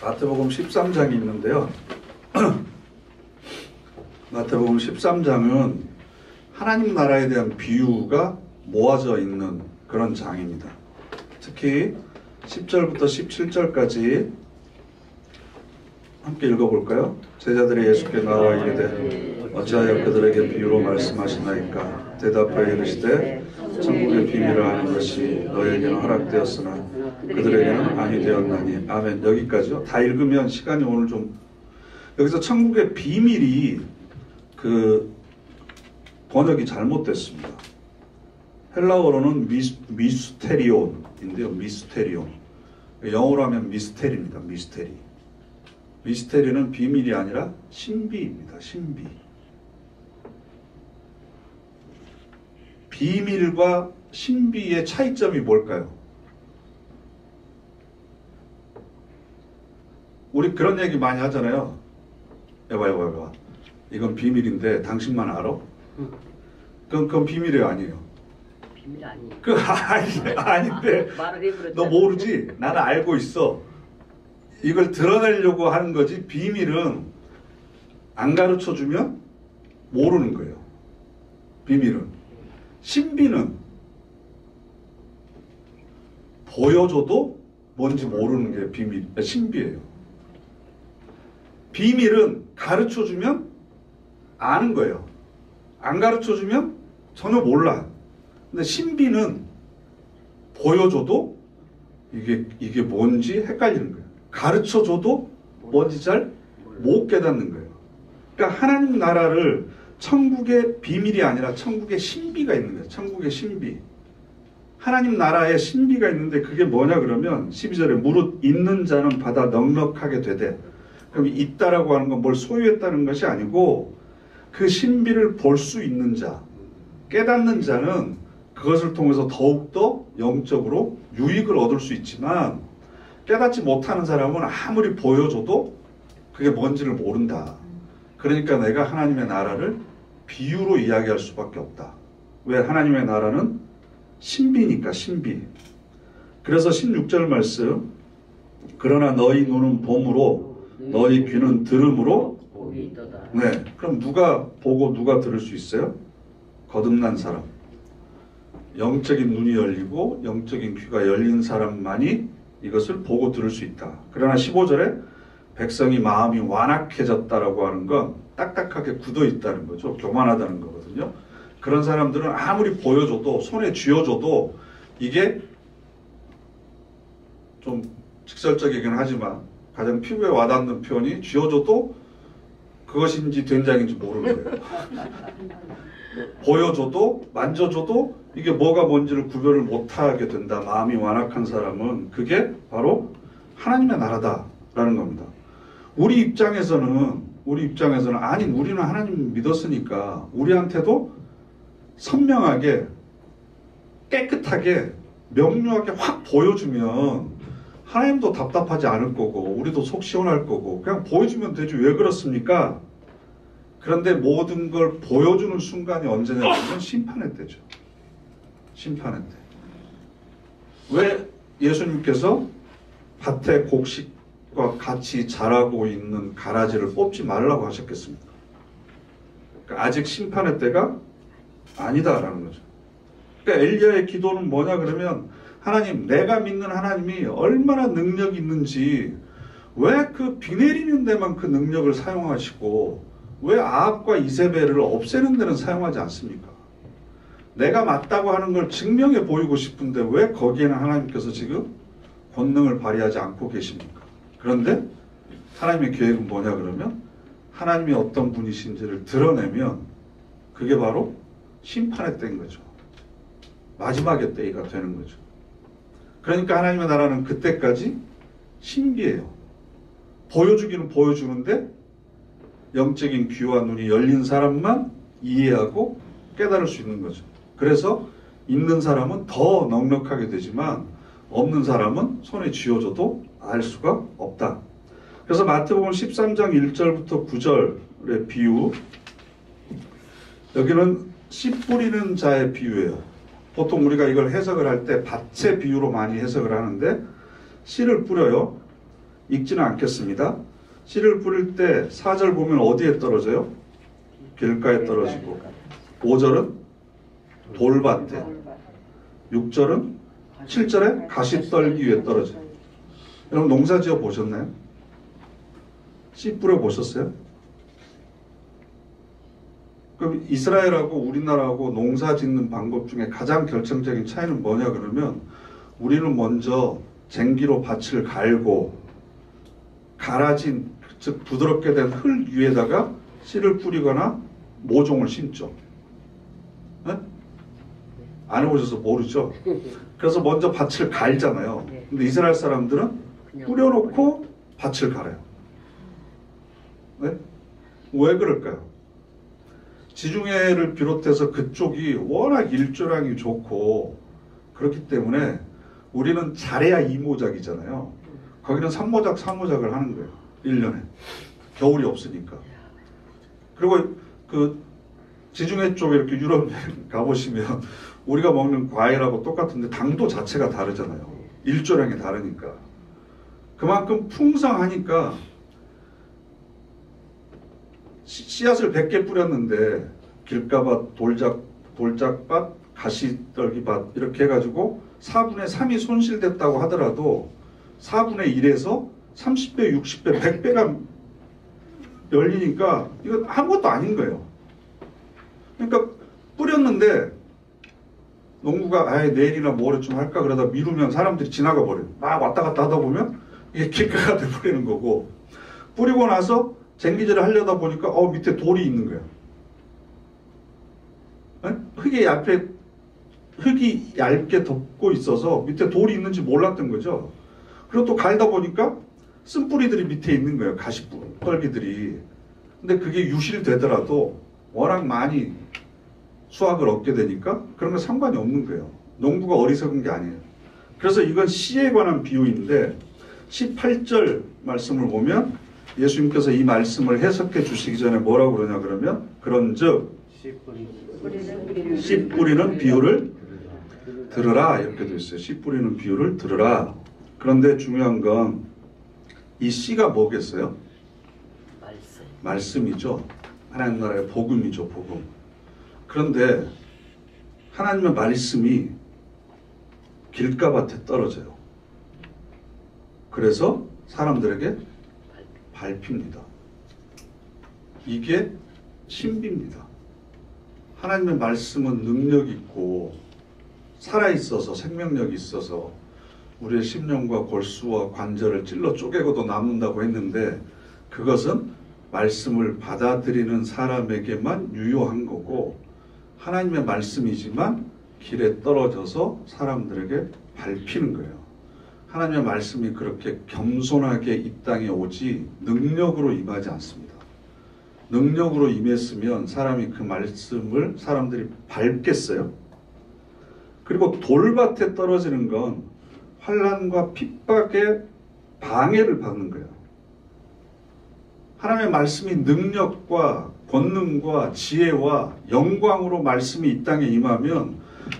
마태복음 13장이 있는데요. 마태복음 13장은 하나님 나라에 대한 비유가 모아져 있는 그런 장입니다. 특히 10절부터 17절까지 함께 읽어볼까요? 제자들이 예수께 나와 이르되 어찌하여 그들에게 비유로 말씀하시나이까? 대답하여 이르시되 천국의 비밀을 아는 것이 너에게는 허락되었으나 그들에게는 아니 되었나니. 아멘. 여기까지요. 다 읽으면 시간이 오늘 좀 여기서 천국의 비밀이 그 번역이 잘못됐습니다. 헬라어로는 미스테리온인데요. 미스테리온. 영어로 하면 미스테리입니다. 미스테리. 미스테리는 비밀이 아니라 신비입니다. 신비. 비밀과 신비의 차이점이 뭘까요? 우리 그런 얘기 많이 하잖아요. 여봐. 이건 비밀인데 당신만 알아? 그건 비밀이 아니에요. 비밀 아니에요. 아닌데. 말을 해버렸잖아. 너 모르지? 나는 알고 있어. 이걸 드러내려고 하는 거지. 비밀은 안 가르쳐주면 모르는 거예요. 비밀은. 신비는 보여줘도 뭔지 모르는 게 신비예요. 비밀은 가르쳐주면 아는 거예요. 안 가르쳐주면 전혀 몰라. 근데 신비는 보여줘도 이게 뭔지 헷갈리는 거예요. 가르쳐줘도 뭔지 잘 못 깨닫는 거예요. 그러니까 하나님 나라를 천국의 비밀이 아니라 천국의 신비가 있는 거예요. 천국의 신비. 하나님 나라에 신비가 있는데 그게 뭐냐 그러면 12절에 무릇 있는 자는 받아 넉넉하게 되되, 그럼 있다라고 하는 건 뭘 소유했다는 것이 아니고 그 신비를 볼 수 있는 자, 깨닫는 자는 그것을 통해서 더욱더 영적으로 유익을 얻을 수 있지만 깨닫지 못하는 사람은 아무리 보여줘도 그게 뭔지를 모른다. 그러니까 내가 하나님의 나라를 비유로 이야기할 수밖에 없다. 왜? 하나님의 나라는 신비니까 신비. 그래서 16절 말씀, 그러나 너희 눈은 봄으로 너희 귀는 들음으로. 네, 그럼 누가 보고 누가 들을 수 있어요? 거듭난 사람. 영적인 눈이 열리고 영적인 귀가 열린 사람만이 이것을 보고 들을 수 있다. 그러나 15절에 백성이 마음이 완악해졌다라고 하는 건 딱딱하게 굳어 있다는 거죠. 교만하다는 거거든요. 그런 사람들은 아무리 보여줘도, 손에 쥐어줘도 이게 좀 직설적이긴 하지만 가장 피부에 와닿는 표현이 쥐어줘도 그것인지 된장인지 모르는 거예요. 보여줘도 만져줘도 이게 뭐가 뭔지를 구별을 못하게 된다. 마음이 완악한 사람은. 그게 바로 하나님의 나라다라는 겁니다. 우리 입장에서는 아니 우리는 하나님 믿었으니까 우리한테도 선명하게 깨끗하게 명료하게 확 보여주면 하나님도 답답하지 않을 거고 우리도 속 시원할 거고 그냥 보여주면 되지 왜 그렇습니까? 그런데 모든 걸 보여주는 순간이 언제냐면 심판의 때죠. 심판의 때. 왜 예수님께서 밭에 곡식과 같이 자라고 있는 가라지를 뽑지 말라고 하셨겠습니까? 그러니까 아직 심판의 때가 아니다라는 거죠. 그러니까 엘리야의 기도는 뭐냐 그러면 하나님, 내가 믿는 하나님이 얼마나 능력이 있는지 왜 그 비 내리는 데만 그 능력을 사용하시고 왜 아합과 이세벨을 없애는 데는 사용하지 않습니까? 내가 맞다고 하는 걸 증명해 보이고 싶은데 왜 거기에는 하나님께서 지금 권능을 발휘하지 않고 계십니까? 그런데 하나님의 계획은 뭐냐 그러면 하나님이 어떤 분이신지를 드러내면 그게 바로 심판의 때인 거죠. 마지막의 때가 되는 거죠. 그러니까 하나님의 나라는 그때까지 신비해요. 보여주기는 보여주는데 영적인 귀와 눈이 열린 사람만 이해하고 깨달을 수 있는 거죠. 그래서 있는 사람은 더 넉넉하게 되지만 없는 사람은 손에 쥐어줘도 알 수가 없다. 그래서 마태복음 13장 1절부터 9절의 비유, 여기는 씨 뿌리는 자의 비유예요. 보통 우리가 이걸 해석을 할 때 밭의 비유로 많이 해석을 하는데 씨를 뿌려요. 읽지는 않겠습니다. 씨를 뿌릴 때 4절 보면 어디에 떨어져요? 길가에 떨어지고 5절은 돌밭에 6절은 7절에 가시떨기 위에 떨어져요. 여러분 농사지어 보셨나요? 씨 뿌려 보셨어요? 그럼 이스라엘하고 우리나라하고 농사 짓는 방법 중에 가장 결정적인 차이는 뭐냐 그러면 우리는 먼저 쟁기로 밭을 갈고 갈아진 즉 부드럽게 된 흙 위에다가 씨를 뿌리거나 모종을 심죠. 네? 안 해보셔서 모르죠. 그래서 먼저 밭을 갈잖아요. 근데 이스라엘 사람들은 뿌려놓고 밭을 갈아요. 네? 왜 그럴까요? 지중해를 비롯해서 그쪽이 워낙 일조량이 좋고 그렇기 때문에 우리는 잘해야 이모작이잖아요. 거기는 3모작, 4모작을 하는 거예요. 1년에. 겨울이 없으니까. 그리고 그 지중해 쪽에 이렇게 유럽 가보시면 우리가 먹는 과일하고 똑같은데 당도 자체가 다르잖아요. 일조량이 다르니까. 그만큼 풍성하니까 씨앗을 100개 뿌렸는데 길가밭, 돌짝밭, 가시떨기밭 이렇게 해가지고 4분의 3이 손실됐다고 하더라도 4분의 1에서 30배, 60배, 100배가 열리니까 이건 아무것도 아닌 거예요. 그러니까 뿌렸는데 농부가 아예 내일이나 모레 좀 할까 그러다 미루면 사람들이 지나가 버려요. 막 왔다 갔다 하다 보면 이게 길가가 돼버리는 거고, 뿌리고 나서 쟁기질을 하려다 보니까 밑에 돌이 있는 거예요. 흙이 얇게 덮고 있어서 밑에 돌이 있는지 몰랐던 거죠. 그리고 또 갈다 보니까 쓴뿌리들이 밑에 있는 거예요. 가시떨기들이. 근데 그게 유실되더라도 워낙 많이 수확을 얻게 되니까 그런 건 상관이 없는 거예요. 농부가 어리석은 게 아니에요. 그래서 이건 씨에 관한 비유인데 18절 말씀을 보면 예수님께서 이 말씀을 해석해 주시기 전에 뭐라고 그러냐 그러면 그런즉 씨 뿌리는 비유를 들으라 이렇게 되어 있어요. 씨 뿌리는 비유를 들으라. 그런데 중요한 건 이 씨가 뭐겠어요? 말씀이죠. 하나님 나라의 복음이죠. 복음. 그런데 하나님의 말씀이 길가밭에 떨어져요. 그래서 사람들에게 밟힙니다. 이게 신비입니다. 하나님의 말씀은 능력 있고 살아있어서 생명력이 있어서 우리의 심령과 골수와 관절을 찔러 쪼개고도 남는다고 했는데 그것은 말씀을 받아들이는 사람에게만 유효한 거고 하나님의 말씀이지만 길에 떨어져서 사람들에게 밟히는 거예요. 하나님의 말씀이 그렇게 겸손하게 이 땅에 오지 능력으로 임하지 않습니다. 능력으로 임했으면 사람이 그 말씀을 사람들이 밟겠어요? 그리고 돌밭에 떨어지는 건 환난과 핍박에 방해를 받는 거예요. 하나님의 말씀이 능력과 권능과 지혜와 영광으로 말씀이 이 땅에 임하면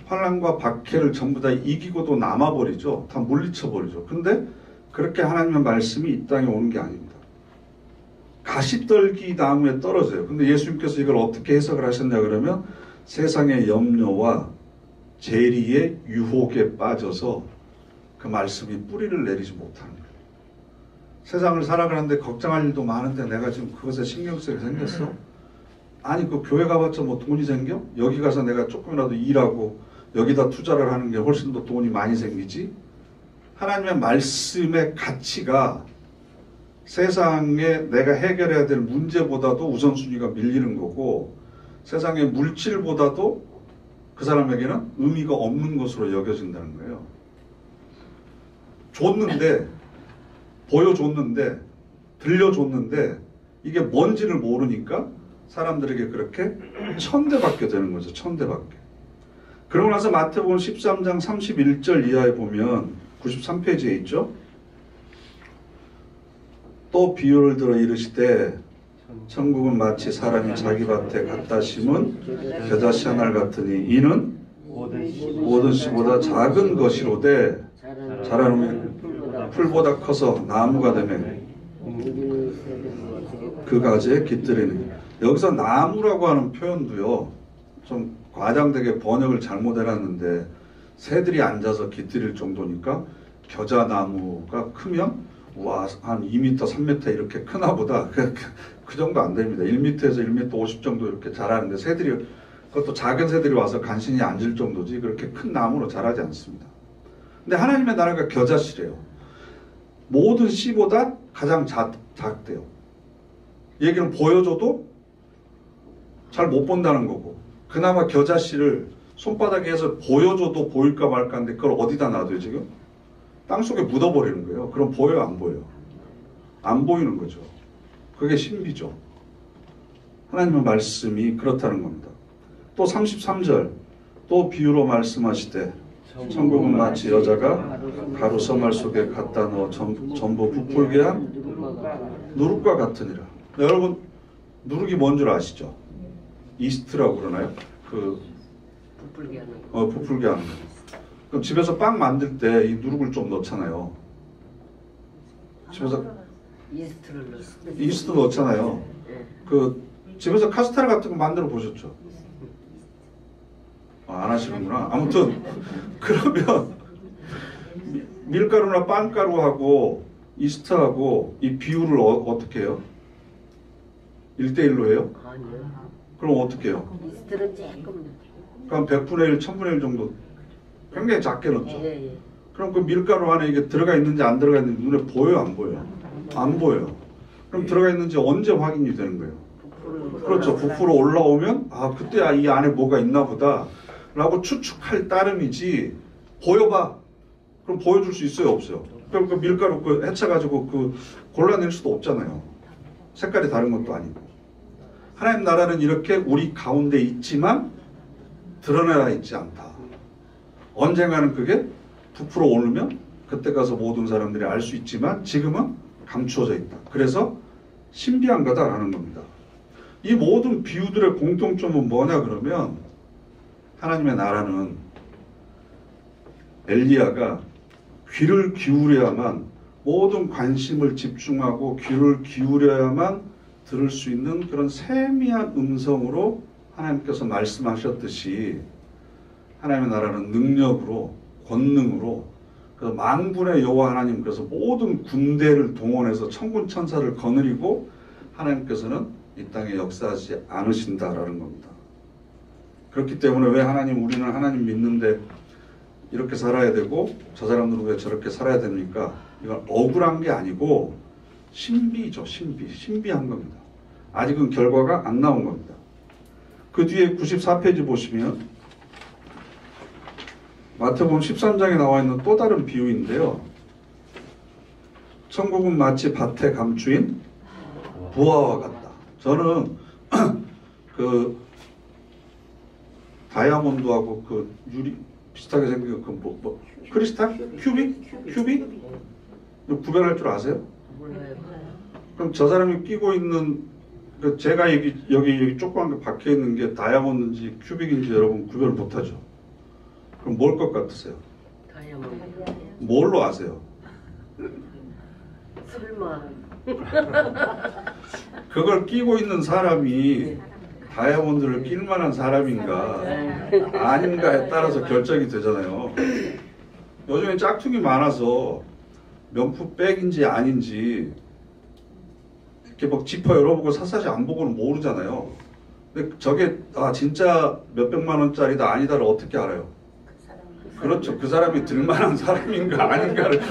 환난과 박해를 전부 다 이기고도 남아버리죠. 다 물리쳐버리죠. 근데 그렇게 하나님의 말씀이 이 땅에 오는 게 아닙니다. 가시떨기 나무에 떨어져요. 근데 예수님께서 이걸 어떻게 해석을 하셨냐 그러면 세상의 염려와 재리의 유혹에 빠져서 그 말씀이 뿌리를 내리지 못하는 거예요. 세상을 살아가는데 걱정할 일도 많은데 내가 지금 그것에 신경 쓰게 생겼어? 아니 그 교회 가봤자 뭐 돈이 생겨? 여기 가서 내가 조금이라도 일하고 여기다 투자를 하는 게 훨씬 더 돈이 많이 생기지? 하나님의 말씀의 가치가 세상에 내가 해결해야 될 문제보다도 우선순위가 밀리는 거고 세상의 물질보다도 그 사람에게는 의미가 없는 것으로 여겨진다는 거예요. 줬는데 보여줬는데 들려줬는데 이게 뭔지를 모르니까 사람들에게 그렇게 천대받게 되는 거죠. 천대받게. 그러고 나서 마태복음 13장 31절 이하에 보면 93페이지에 있죠. 또 비유를 들어 이르시되 천국은 마치 사람이 자기 밭에 갖다 심은 겨자씨 한 알 같으니 이는 모든 씨보다 작은 것이로되 자라는 풀보다 커서 나무가 되면 그 가지에 깃들이는. 여기서 나무라고 하는 표현도요 좀 과장되게 번역을 잘못해놨는데 새들이 앉아서 깃들일 정도니까 겨자나무가 크면 와, 한 2m, 3m 이렇게 크나 보다. 그 정도 안 됩니다. 1m에서 1m 50 정도 이렇게 자라는데 새들이, 그것도 작은 새들이 와서 간신히 앉을 정도지 그렇게 큰 나무로 자라지 않습니다. 근데 하나님의 나라가 겨자씨래요. 모든 씨보다 가장 작대요. 얘기는 보여줘도 잘 못 본다는 거고, 그나마 겨자씨를 손바닥에 해서 보여줘도 보일까 말까 하는데 그걸 어디다 놔둬요 지금? 땅속에 묻어버리는 거예요. 그럼 보여요 안 보여요? 안 보이는 거죠. 그게 신비죠. 하나님의 말씀이 그렇다는 겁니다. 또 33절 또 비유로 말씀하시되 천국은 마치 여자가 가루 서말 속에 갖다 넣어 전부 부풀게 한 누룩과 같으니라. 여러분 누룩이 뭔 줄 아시죠? 이스트라고 그러나요? 부풀게 하는 거. 부풀게 하는 거. 그럼 집에서 빵 만들 때 이 누룩을 좀 넣잖아요. 집에서 이스트를 넣었어. 이스트 넣잖아요. 그 집에서 카스테라 같은 거 만들어 보셨죠? 안 하시는구나. 아무튼 그러면 밀가루나 빵가루하고 이스트하고 이 비율을 어떻게 해요? 1대1로 해요? 아니요. 그럼 어떻게 해요? 이스트는 조금. 그럼 100분의 1, 1000분의 1 정도 굉장히 작게 넣죠. 예. 그럼 그 밀가루 안에 이게 들어가 있는지 안 들어가 있는지 눈에 보여요? 안 보여요? 안 보여요. 그럼 들어가 있는지 언제 확인이 되는 거예요? 그렇죠. 부풀어 올라오면 아 그때 이 안에 뭐가 있나 보다 라고 추측할 따름이지 보여봐. 그럼 보여줄 수 있어요? 없어요? 그럼 그 밀가루 그 해쳐가지고 그 골라낼 수도 없잖아요. 색깔이 다른 것도 아니고. 하나님 나라는 이렇게 우리 가운데 있지만 드러나 있지 않다. 언젠가는 그게 부풀어 오르면 그때 가서 모든 사람들이 알 수 있지만 지금은 감추어져 있다. 그래서 신비한 거다라는 겁니다. 이 모든 비유들의 공통점은 뭐냐 그러면 하나님의 나라는 엘리야가 귀를 기울여야만 모든 관심을 집중하고 귀를 기울여야만 들을 수 있는 그런 세미한 음성으로 하나님께서 말씀하셨듯이 하나님의 나라는 능력으로 권능으로 그래서 만군의 여호와 하나님 그래서 모든 군대를 동원해서 천군 천사를 거느리고 하나님께서는 이 땅에 역사하지 않으신다라는 겁니다. 그렇기 때문에 왜 우리는 하나님 믿는데 이렇게 살아야 되고 저 사람들은 왜 저렇게 살아야 됩니까? 이건 억울한 게 아니고 신비죠. 신비한 겁니다. 아직은 결과가 안 나온 겁니다. 그 뒤에 94페이지 보시면 마태복음 13장에 나와 있는 또 다른 비유인데요. 천국은 마치 밭에 감추인 부화와 같다. 저는 그 다이아몬드하고 그 유리 비슷하게 생긴 그 크리스탈? 큐빅? 구별할 줄 아세요? 몰라요. 그럼 저 사람이 끼고 있는 제가 여기 조그만 게 박혀 있는 게 다이아몬드인지 큐빅인지 여러분 구별 못하죠. 그럼 뭘 것 같으세요? 다이아몬드. 뭘로 아세요? 설마. 그걸 끼고 있는 사람이 다이아몬드를 낄 만한 사람인가 아닌가에 따라서 결정이 되잖아요. 요즘에 짝퉁이 많아서 명품 백인지 아닌지 이렇게 막 지퍼 열어보고 샅샅이 안 보고는 모르잖아요. 근데 저게 진짜 몇백만 원짜리다 아니다를 어떻게 알아요? 그렇죠. 그 사람이 들만한 사람인가 아닌가를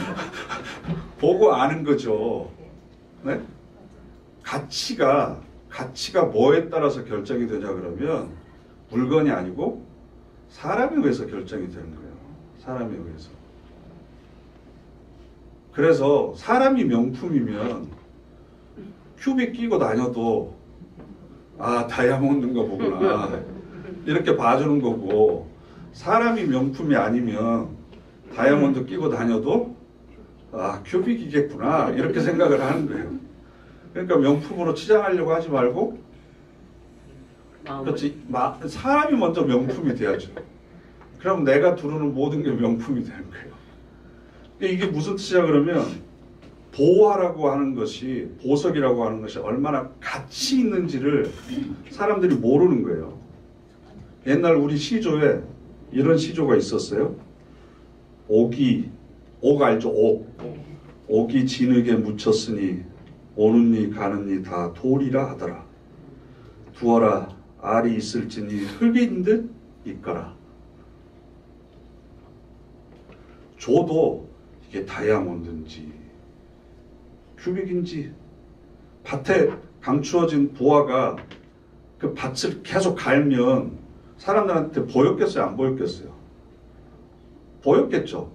보고 아는 거죠. 네? 가치가 뭐에 따라서 결정이 되냐 그러면 물건이 아니고 사람에 의해서 결정이 되는 거예요. 사람에 의해서. 그래서 사람이 명품이면 큐빅 끼고 다녀도 다이아몬드인가 보구나 이렇게 봐주는 거고 사람이 명품이 아니면 다이아몬드 끼고 다녀도 큐빅이겠구나 이렇게 생각을 하는 거예요. 그러니까 명품으로 치장하려고 하지 말고 그렇지 사람이 먼저 명품이 돼야죠. 그럼 내가 두르는 모든 게 명품이 되는 거예요. 이게 무슨 뜻이야 그러면 보화라고 하는 것이 보석이라고 하는 것이 얼마나 가치 있는지를 사람들이 모르는 거예요. 옛날 우리 시조에 이런 시조가 있었어요. 옥 알죠? 옥이 진흙에 묻혔으니 오는 이 가는 이 다 돌이라 하더라. 두어라 알이 있을지니 흙인 듯 있거라. 줘도 이게 다이아몬드인지 큐빅인지 밭에 감추어진 보화가 그 밭을 계속 갈면 사람들한테 보였겠어요? 안 보였겠어요? 보였겠죠?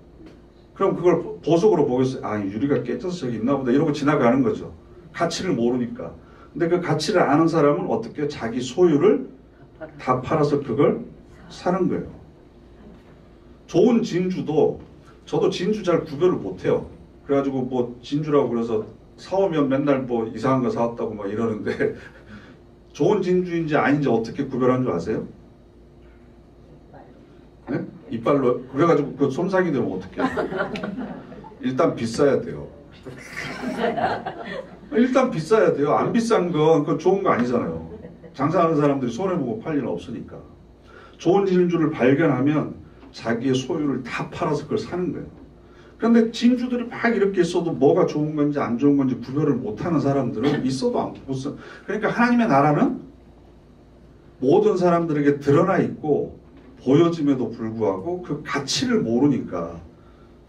그럼 그걸 보석으로 보겠어요? 유리가 깨져서 저기 있나 보다 이러고 지나가는 거죠. 가치를 모르니까. 근데 그 가치를 아는 사람은 어떻게 자기 소유를 팔아. 다 팔아서 그걸 사는 거예요. 좋은 진주도 저도 진주 잘 구별을 못해요. 그래가지고 뭐 진주라고 그래서 사오면 맨날 뭐 이상한 거 사왔다고 막 이러는데 좋은 진주인지 아닌지 어떻게 구별하는 줄 아세요? 네? 이빨로 그래가지고 그 손상이 되면 어떡해? 일단 비싸야 돼요. 일단 비싸야 돼요. 안 비싼 건 그건 좋은 거 아니잖아요. 장사하는 사람들이 손해보고 팔 일은 없으니까. 좋은 진주를 발견하면 자기의 소유를 다 팔아서 그걸 사는 거예요. 그런데 진주들이 막 이렇게 있어도 뭐가 좋은 건지 안 좋은 건지 구별을 못하는 사람들은 있어도 못 써. 그러니까 하나님의 나라는 모든 사람들에게 드러나 있고 보여짐에도 불구하고 그 가치를 모르니까,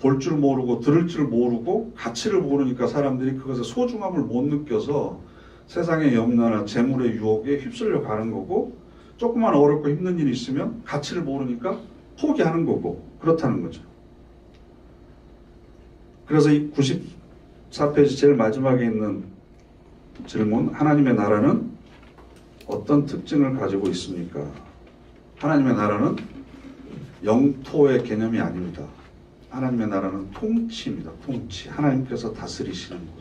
볼 줄 모르고 들을 줄 모르고 가치를 모르니까 사람들이 그것의 소중함을 못 느껴서 세상의 염려나 재물의 유혹에 휩쓸려 가는 거고, 조금만 어렵고 힘든 일이 있으면 가치를 모르니까 포기하는 거고, 그렇다는 거죠. 그래서 이 94페이지 제일 마지막에 있는 질문, 하나님의 나라는 어떤 특징을 가지고 있습니까? 하나님의 나라는 영토의 개념이 아닙니다. 하나님의 나라는 통치입니다. 통치. 하나님께서 다스리시는 것.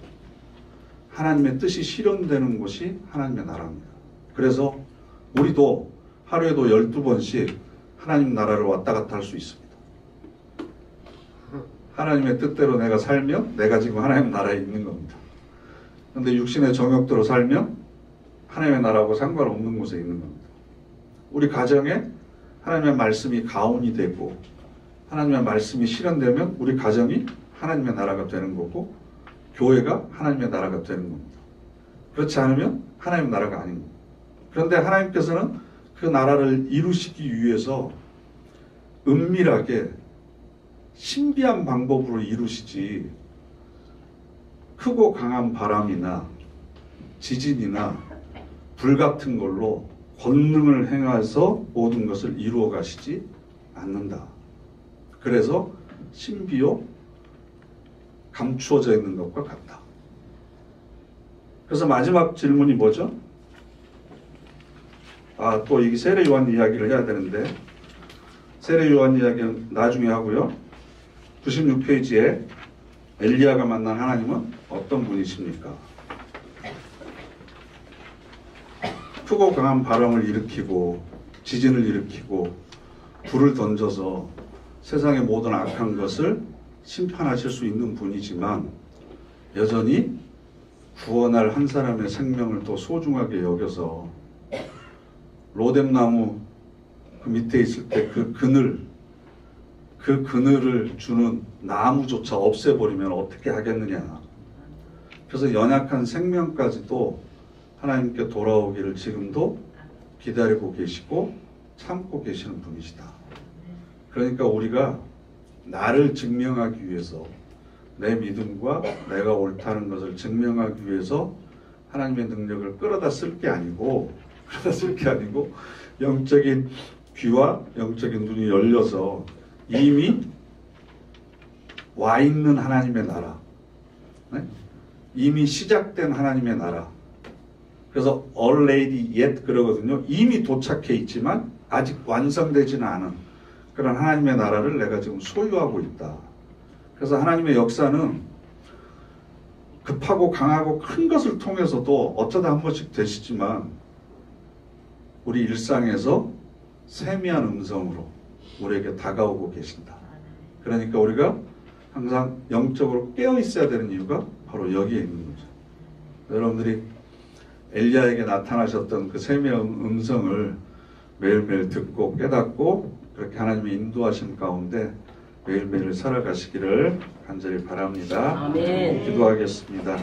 하나님의 뜻이 실현되는 곳이 하나님의 나라입니다. 그래서 우리도 하루에도 12번씩 하나님 나라를 왔다 갔다 할 수 있습니다. 하나님의 뜻대로 내가 살면 내가 지금 하나님 나라에 있는 겁니다. 그런데 육신의 정욕대로 살면 하나님의 나라하고 상관없는 곳에 있는 겁니다. 우리 가정에 하나님의 말씀이 가온이 되고 하나님의 말씀이 실현되면 우리 가정이 하나님의 나라가 되는 거고 교회가 하나님의 나라가 되는 겁니다. 그렇지 않으면 하나님의 나라가 아닌 겁니다. 그런데 하나님께서는 그 나라를 이루시기 위해서 은밀하게 신비한 방법으로 이루시지 크고 강한 바람이나 지진이나 불 같은 걸로 권능을 행해서 모든 것을 이루어 가시지 않는다. 그래서 신비요 감추어져 있는 것과 같다. 그래서 마지막 질문이 뭐죠? 또 이게 세례 요한 이야기를 해야 되는데 세례 요한 이야기는 나중에 하고요. 96페이지에 엘리야가 만난 하나님은 어떤 분이십니까? 크고 강한 바람을 일으키고 지진을 일으키고 불을 던져서 세상의 모든 악한 것을 심판하실 수 있는 분이지만 여전히 구원할 한 사람의 생명을 더 소중하게 여겨서 로뎀나무 그 밑에 있을 때 그 그늘을 주는 나무조차 없애버리면 어떻게 하겠느냐. 그래서 연약한 생명까지도 하나님께 돌아오기를 지금도 기다리고 계시고 참고 계시는 분이시다. 그러니까 우리가 나를 증명하기 위해서 내 믿음과 내가 옳다는 것을 증명하기 위해서 하나님의 능력을 끌어다 쓸 게 아니고 영적인 귀와 영적인 눈이 열려서 이미 와 있는 하나님의 나라, 네? 이미 시작된 하나님의 나라. 그래서 already yet 그러거든요. 이미 도착해 있지만 아직 완성되지는 않은 그런 하나님의 나라를 내가 지금 소유하고 있다. 그래서 하나님의 역사는 급하고 강하고 큰 것을 통해서도 어쩌다 한 번씩 되시지만 우리 일상에서 세미한 음성으로 우리에게 다가오고 계신다. 그러니까 우리가 항상 영적으로 깨어 있어야 되는 이유가 바로 여기에 있는 거죠. 여러분들이 엘리야에게 나타나셨던 그 세미한 음성을 매일매일 듣고 깨닫고 그렇게 하나님의 인도하심 가운데 매일매일 살아가시기를 간절히 바랍니다. 아멘. 기도하겠습니다.